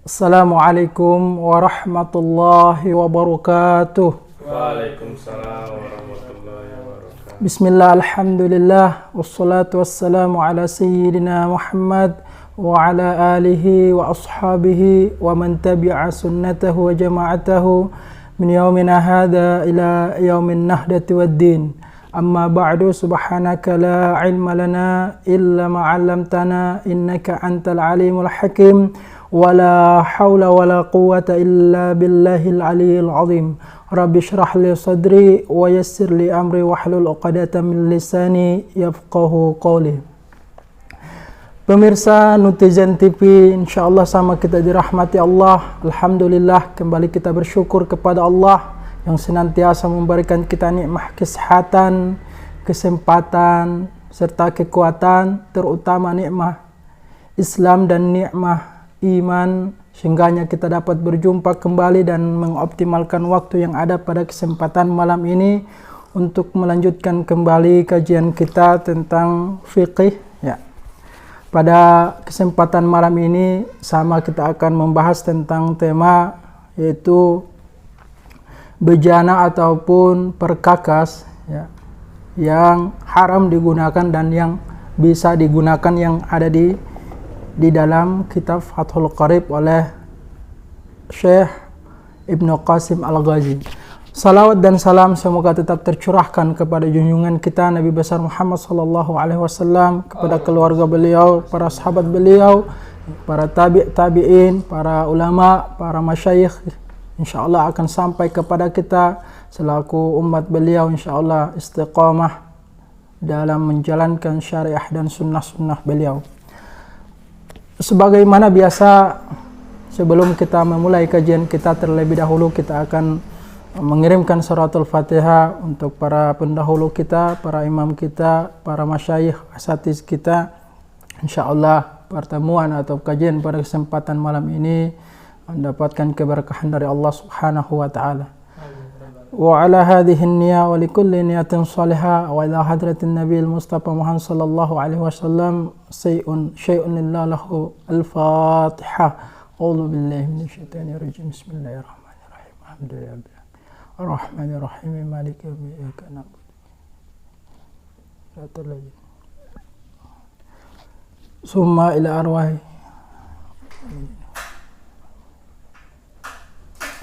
Assalamualaikum warahmatullahi wabarakatuh. Waalaikumsalam warahmatullahi wabarakatuh. Bismillah, alhamdulillah, wassalatu wassalamu ala sayyidina Muhammad wa ala alihi wa ashabihi wa man tabi'a sunnatahu wa jama'atahu min yaumina hadha ila yaumin nahdati waddin. Amma ba'du, subhanaka la ilma lana illa ma 'allamtana innaka antal alimul hakim. ولا حول ولا قوة إلا بالله العلي العظيم رب اشرح لي صدري ويسر لي أمري واحلل عقدة من لساني يفقهوا قولي. Pemirsa Nutizen TV, insyaallah sama kita dirahmati Allah. Alhamdulillah, kembali kita bersyukur kepada Allah yang senantiasa memberikan kita nikmat kesehatan, kesempatan, serta kekuatan, terutama nikmat Islam dan nikmat iman, sehingganya kita dapat berjumpa kembali dan mengoptimalkan waktu yang ada pada kesempatan malam ini untuk melanjutkan kembali kajian kita tentang fikih ya. Pada kesempatan malam ini sama kita akan membahas tentang tema yaitu bejana ataupun perkakas ya, yang haram digunakan dan yang bisa digunakan yang ada di dalam kitab Fathul Qarib oleh Syekh Ibnu Qasim Al-Ghazi. Salawat dan salam semoga tetap tercurahkan kepada junjungan kita Nabi besar Muhammad sallallahu alaihi wasallam, kepada keluarga beliau, para sahabat beliau, para tabi'in, para ulama, para masyayikh. Insyaallah akan sampai kepada kita selaku umat beliau, insyaallah istiqamah dalam menjalankan syariah dan sunnah-sunnah beliau. Sebagaimana biasa, sebelum kita memulai kajian kita terlebih dahulu kita akan mengirimkan suratul Fatihah untuk para pendahulu kita, para imam kita, para masyayikh, asatiz kita. Insyaallah pertemuan atau kajian pada kesempatan malam ini mendapatkan keberkahan dari Allah Subhanahu wa taala. Wa ala hadhihi an-niyya wa likulli niyatin salihah wa ila hadratin nabiyil mustafa Muhammad sallallahu alaihi wasallam syai'un lillah lahu al-Fatihah. A'udzu billahi minasyaitonir rajim. Bismillahirrahmanirrahim. Alhamdulillah. Ar-Rahmanir Rahim. Maliki yaumiddin. Iyyaka na'budu. Summa ila arwahi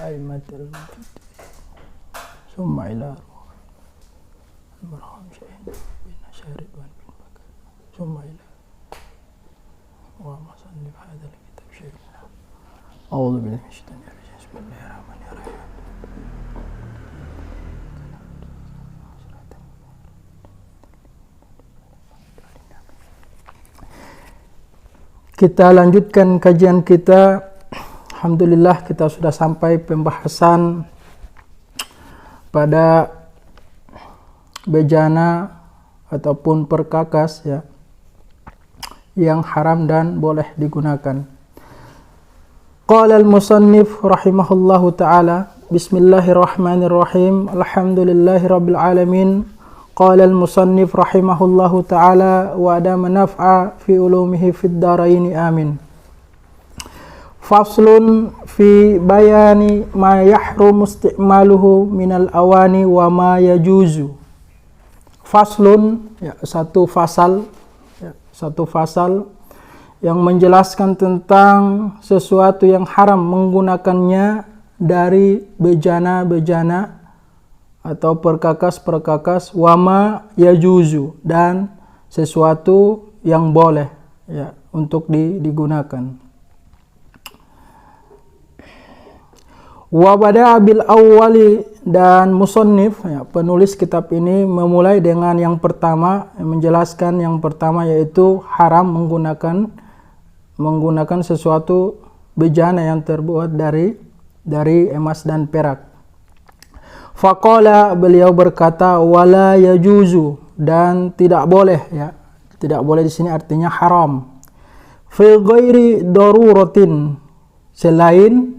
aimatil ثم إلى المرحوم شهيد بن شهربان بن بكر ثم إلى ومصنف هذا الكتاب شيخنا. أعوذ بالله من الشيطان الرجيم. بسم الله الرحمن الرحيم. Kita lanjutkan kajian kita. Alhamdulillah kita sudah sampai pembahasan pada bejana ataupun perkakas ya, yang haram dan boleh digunakan. Qala al-musannif rahimahullahu ta'ala, bismillahirrahmanirrahim, alhamdulillahirabbil alamin. Qala al-musannif rahimahullahu ta'ala wa adama naf'a fi ulumihi fid daraini amin. Faslun fi bayani ma yahrum isti'maluhu minal awani wa ma yajuzu. Faslun ya, satu fasal yang menjelaskan tentang sesuatu yang haram menggunakannya dari bejana-bejana atau perkakas-perkakas, wa ma yajuzu, dan sesuatu yang boleh ya untuk digunakan. Wa bada'a bil awwali, dan musannif ya, penulis kitab ini memulai dengan yang pertama, menjelaskan yang pertama yaitu haram menggunakan sesuatu bejana yang terbuat dari emas dan perak. Faqala, beliau berkata, wala yajuzu, dan tidak boleh ya. Tidak boleh di sini artinya haram. Fi ghairi daruratin, selain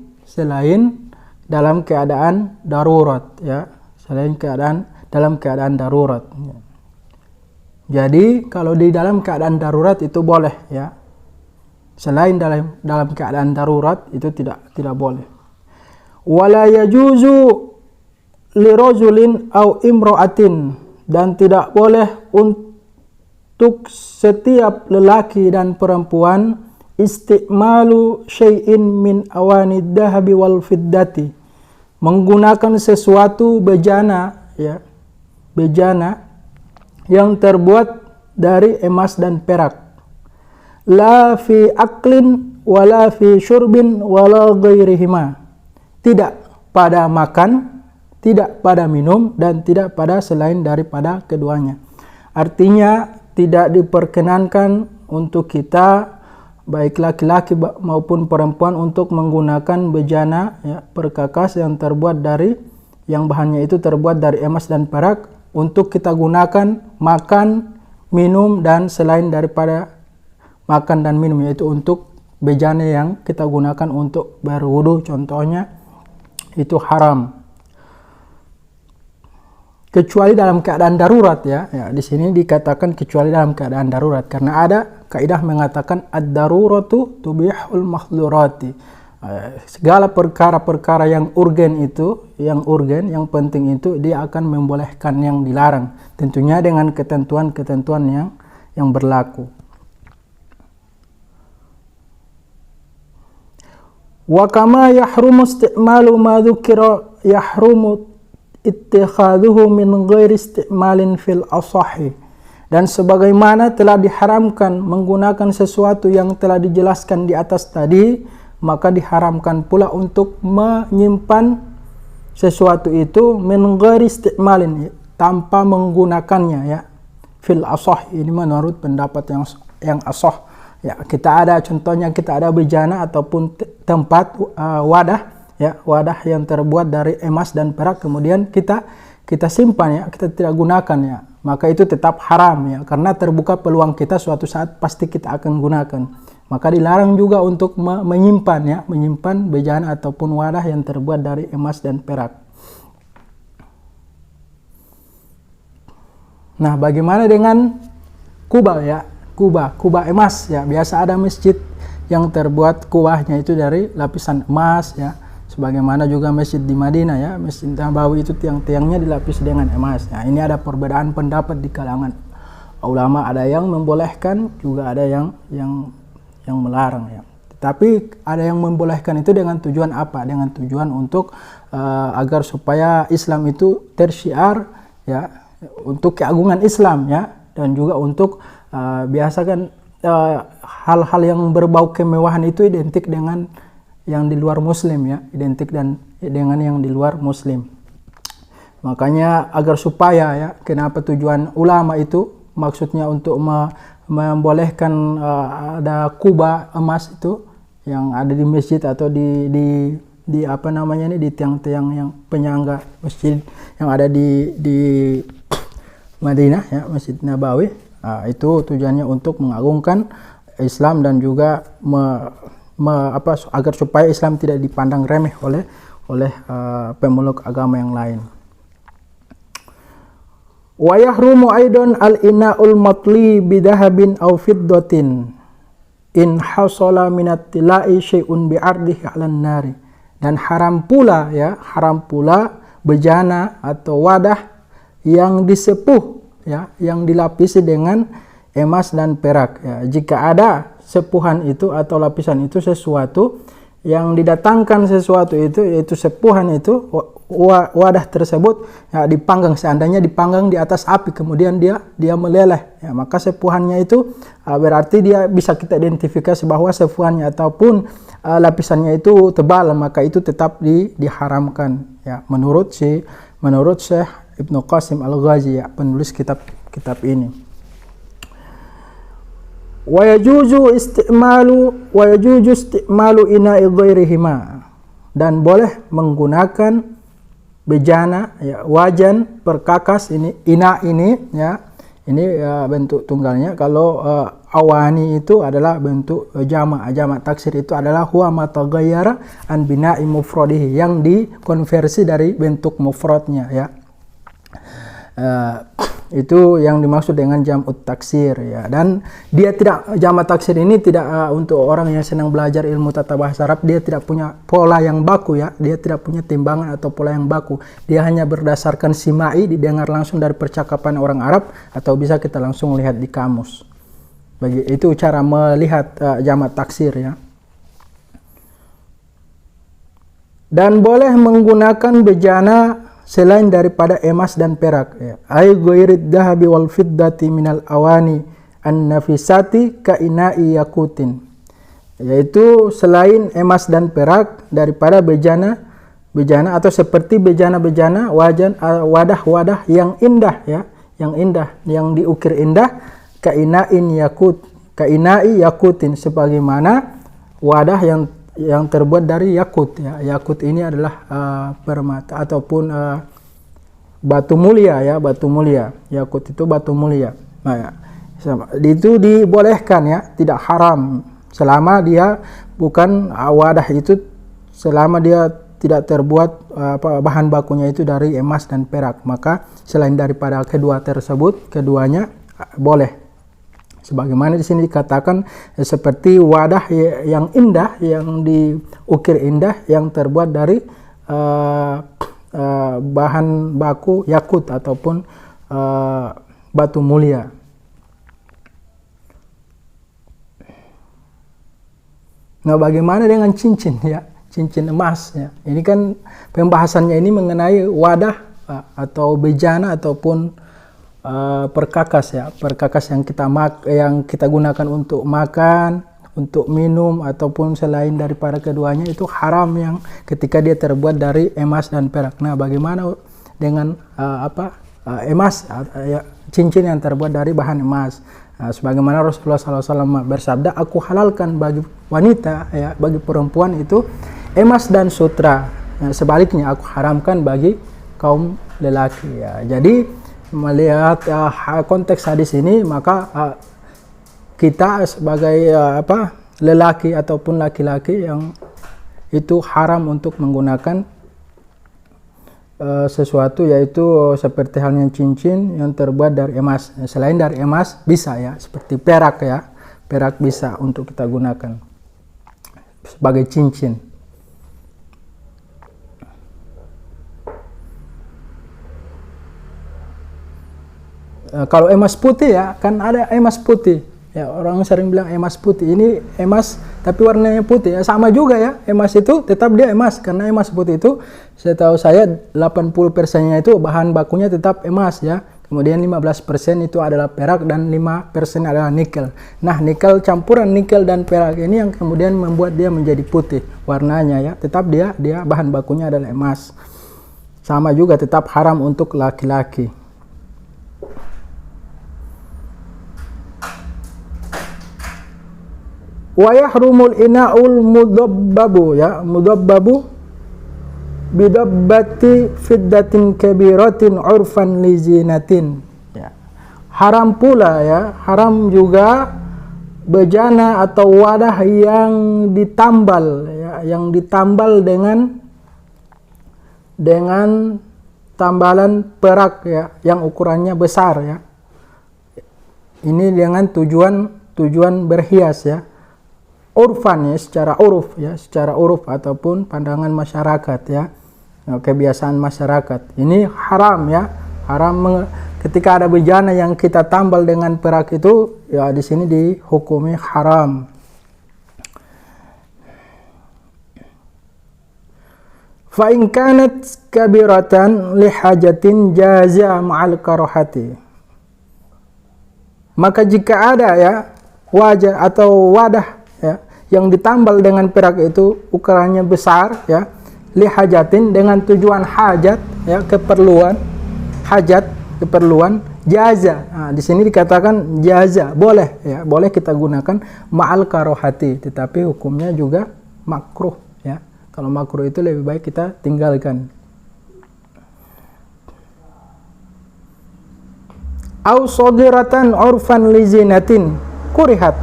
dalam keadaan darurat ya, dalam keadaan darurat ya. Jadi kalau di dalam keadaan darurat itu boleh ya, selain dalam keadaan darurat itu tidak boleh. Wala yajuzu lirajulin aw imra'atin, dan tidak boleh untuk setiap lelaki dan perempuan istimalu syai'in min awanid dahabi wal fiddati, menggunakan sesuatu bejana ya, bejana yang terbuat dari emas dan perak, la fi aklin wala fi syurbin wala ghairihima, tidak pada makan, tidak pada minum, dan tidak pada selain daripada keduanya. Artinya tidak diperkenankan untuk kita baik laki-laki maupun perempuan untuk menggunakan bejana ya, perkakas yang terbuat dari, yang bahannya itu terbuat dari emas dan perak untuk kita gunakan makan, minum, dan selain daripada makan dan minum, yaitu untuk bejana yang kita gunakan untuk berwudu contohnya, itu haram. Kecuali dalam keadaan darurat ya. Di sini dikatakan kecuali dalam keadaan darurat karena ada kaidah mengatakan ad-daruratu tubihul mahdhurati. Segala perkara-perkara yang urgen itu, yang penting itu dia akan membolehkan yang dilarang, tentunya dengan ketentuan-ketentuan yang berlaku. Wa kama yahrumu isti'malu ma dzukira yahrumu ittikhaduhu min ghairi isti'malin fil asahi, dan sebagaimana telah diharamkan menggunakan sesuatu yang telah dijelaskan di atas tadi, maka diharamkan pula untuk menyimpan sesuatu itu min ghairi isti'malin, tanpa menggunakannya ya, fil asahi, ini menurut pendapat yang asah ya. Kita ada contohnya, kita ada bejana ataupun tempat wadah ya, wadah yang terbuat dari emas dan perak, kemudian kita simpan ya, kita tidak gunakan ya, maka itu tetap haram ya, karena terbuka peluang kita suatu saat pasti kita akan gunakan. Maka dilarang juga untuk menyimpan bejana ataupun wadah yang terbuat dari emas dan perak. Nah, bagaimana dengan kubah ya, kubah emas ya, biasa ada masjid yang terbuat kubahnya itu dari lapisan emas ya. Sebagaimana juga masjid di Madinah ya, Masjid Nabawi itu tiang-tiangnya dilapis dengan emas. Nah, ini ada perbedaan pendapat di kalangan ulama, ada yang membolehkan, juga ada yang melarang ya. Tetapi ada yang membolehkan itu dengan tujuan apa? Dengan tujuan untuk agar supaya Islam itu tersyiar ya, untuk keagungan Islam ya, dan juga untuk biasa kan hal-hal yang berbau kemewahan itu identik dengan yang di luar muslim ya, identik dengan yang di luar muslim. Makanya agar supaya ya, kenapa tujuan ulama itu maksudnya untuk membolehkan ada kubah emas itu yang ada di masjid atau di apa namanya ini, di tiang-tiang yang penyangga masjid yang ada di Madinah ya, Masjid Nabawi. Itu tujuannya untuk mengagungkan Islam dan juga agar supaya Islam tidak dipandang remeh oleh pemeluk agama yang lain. Wa yahrumu aidan al-ina'ul matli bidahabin aw fiddatin in hasala minat tilai syai'un bi'ardihi 'alan nari, dan haram pula bejana atau wadah yang disepuh ya, yang dilapisi dengan emas dan perak ya. Jika ada sepuhan itu atau lapisan itu sesuatu yang didatangkan sesuatu itu, yaitu sepuhan itu, wadah tersebut ya, dipanggang, seandainya dipanggang di atas api kemudian dia meleleh ya, maka sepuhannya itu berarti dia bisa kita identifikasi bahwa sepuhannya ataupun lapisannya itu tebal, maka itu tetap diharamkan ya, menurut Syekh Ibnu Qasim Al-Ghazi ya, penulis kitab ini. Wa yajuzu isti'malu ina'i ghairihima, dan boleh menggunakan bejana ya, wajan perkakas ini, ina ini ya, ini bentuk tunggalnya. Kalau awani itu adalah bentuk jama' taksir, itu adalah huwa ma taghayyara an bina'i mufradihi, yang dikonversi dari bentuk mufradnya ya. Itu yang dimaksud dengan jam'ut taksir ya. Dan dia tidak, jamak taksir ini tidak untuk orang yang senang belajar ilmu tata bahasa Arab, dia tidak punya pola yang baku ya. Dia tidak punya timbangan atau pola yang baku. Dia hanya berdasarkan simai, didengar langsung dari percakapan orang Arab, atau bisa kita langsung lihat di kamus. Itu cara melihat jamak taksir ya. Dan boleh menggunakan bejana selain daripada emas dan perak ya. Ay ghairid dahabi wal fiddati minal awani an-nafisati ka ina'i yakutin, yaitu selain emas dan perak daripada bejana atau seperti bejana wadah-wadah yang indah ya, yang diukir indah, ka ina'i yakutin, sebagaimana wadah yang terbuat dari yakut ya. Yakut ini adalah permata ataupun batu mulia ya, batu mulia. Yakut itu batu mulia. Nah, ya, itu dibolehkan ya, tidak haram selama dia bukan wadah itu, selama dia tidak terbuat bahan bakunya itu dari emas dan perak. Maka selain daripada kedua tersebut, keduanya boleh. Sebagaimana di sini dikatakan seperti wadah yang indah, yang diukir indah, yang terbuat dari bahan baku yakut ataupun batu mulia. Nah, bagaimana dengan cincin ya, cincin emas ya? Ini kan pembahasannya ini mengenai wadah atau bejana ataupun perkakas ya, perkakas yang kita gunakan untuk makan, untuk minum, ataupun selain daripada keduanya, itu haram yang ketika dia terbuat dari emas dan perak. Nah, bagaimana dengan emas ya, cincin yang terbuat dari bahan emas? Nah, sebagaimana Rasulullah SAW bersabda, aku halalkan bagi wanita ya, bagi perempuan itu emas dan sutra. Nah, sebaliknya aku haramkan bagi kaum lelaki ya. Jadi melihat konteks hadis ini, maka kita sebagai lelaki ataupun laki-laki yang itu haram untuk menggunakan sesuatu, yaitu seperti halnya cincin yang terbuat dari emas. Selain dari emas bisa ya, seperti perak ya, perak bisa untuk kita gunakan sebagai cincin. Kalau emas putih ya, kan ada emas putih ya, orang sering bilang emas putih, ini emas tapi warnanya putih ya, sama juga ya, emas itu tetap dia emas, karena emas putih itu setahu saya 80%-nya itu bahan bakunya tetap emas ya, kemudian 15% itu adalah perak dan 5% adalah nikel. Nah, nikel, campuran nikel dan perak ini yang kemudian membuat dia menjadi putih warnanya ya, tetap dia bahan bakunya adalah emas. Sama juga tetap haram untuk laki-laki. Wa yahrumul ina'ul mudabbabu ya, mudabbabu bidabbati fiddatin kabiratin urfan li zinatin ya. Haram pula ya, haram juga bejana atau wadah yang ditambal ya, yang ditambal dengan tambalan perak ya, yang ukurannya besar ya. Ini dengan tujuan berhias ya. Urfan ya, secara uruf ataupun pandangan masyarakat ya, kebiasaan masyarakat. Ini haram ya, haram ketika ada bejana yang kita tambal dengan perak itu ya, di sini dihukumi haram. Fa in kanat kabiratan li hajatin jaza ma'al karahati. Maka jika ada ya wajah atau wadah ya, yang ditambal dengan perak itu ukurannya besar ya, li hajatin, dengan tujuan hajat ya, keperluan jaza. Nah, di sini dikatakan jaza, boleh ya, boleh kita gunakan ma'al karohati, tetapi hukumnya juga makruh ya. Kalau makruh itu lebih baik kita tinggalkan. Au shagiratan urfan li zinatin kurihat,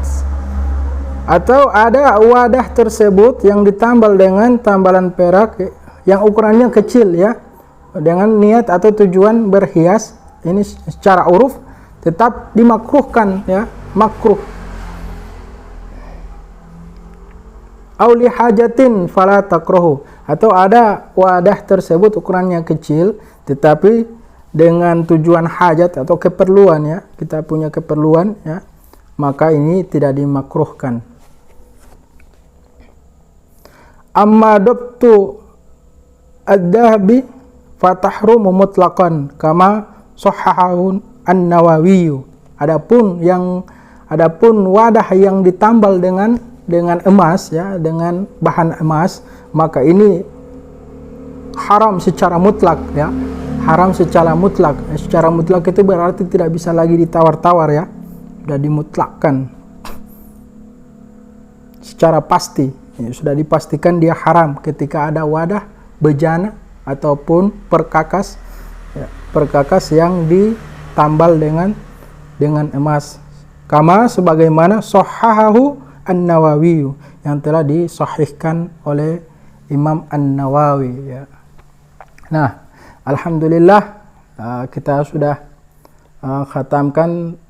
atau ada wadah tersebut yang ditambal dengan tambalan perak yang ukurannya kecil ya, dengan niat atau tujuan berhias, ini secara uruf tetap dimakruhkan ya, makruh. Auli hajatin fala takrahu, atau ada wadah tersebut ukurannya kecil tetapi dengan tujuan hajat atau keperluan ya, kita punya keperluan ya, maka ini tidak dimakruhkan. Amma dabtu ad-dahabi fatahrumu mutlaqan kama sahhahu an-Nawawi. Adapun wadah yang ditambal dengan emas ya, dengan bahan emas, maka ini haram secara mutlak ya. Haram secara mutlak. Secara mutlak itu berarti tidak bisa lagi ditawar-tawar ya. Sudah dimutlakkan secara pasti. Ya, sudah dipastikan dia haram ketika ada wadah bejana ataupun perkakas ya, perkakas yang ditambal dengan emas. Kama sebagaimana sahhahu an-Nawawi, yang telah disahihkan oleh Imam An-Nawawi ya. Nah, alhamdulillah kita sudah khatamkan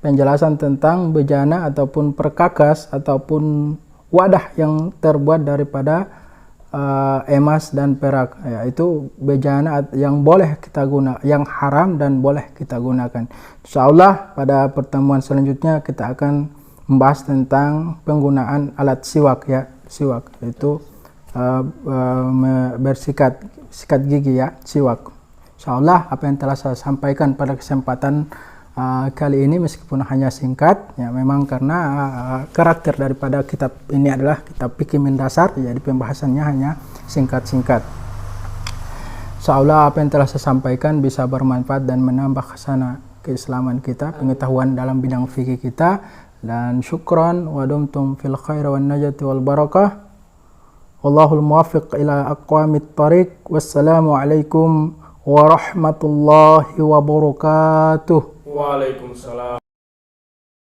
penjelasan tentang bejana ataupun perkakas ataupun wadah yang terbuat daripada emas dan perak ya, itu bejana yang boleh kita guna, yang haram dan boleh kita gunakan. Insyaallah pada pertemuan selanjutnya kita akan membahas tentang penggunaan alat siwak ya, siwak itu sikat gigi ya, siwak. Insyaallah apa yang telah saya sampaikan pada kesempatan kali ini meskipun hanya singkat ya, memang karena karakter daripada kitab ini adalah kitab fikih mendasar, jadi pembahasannya hanya singkat-singkat. Insyaallah apa yang telah saya sampaikan bisa bermanfaat dan menambah khazanah keislaman kita, pengetahuan dalam bidang fikih kita, dan syukran wa dumtum fil khair wan najati wal barakah. Wallahul muwaffiq ila aqwamit thariq. Wassalamu alaikum warahmatullahi wabarakatuh. Waalaikumsalam.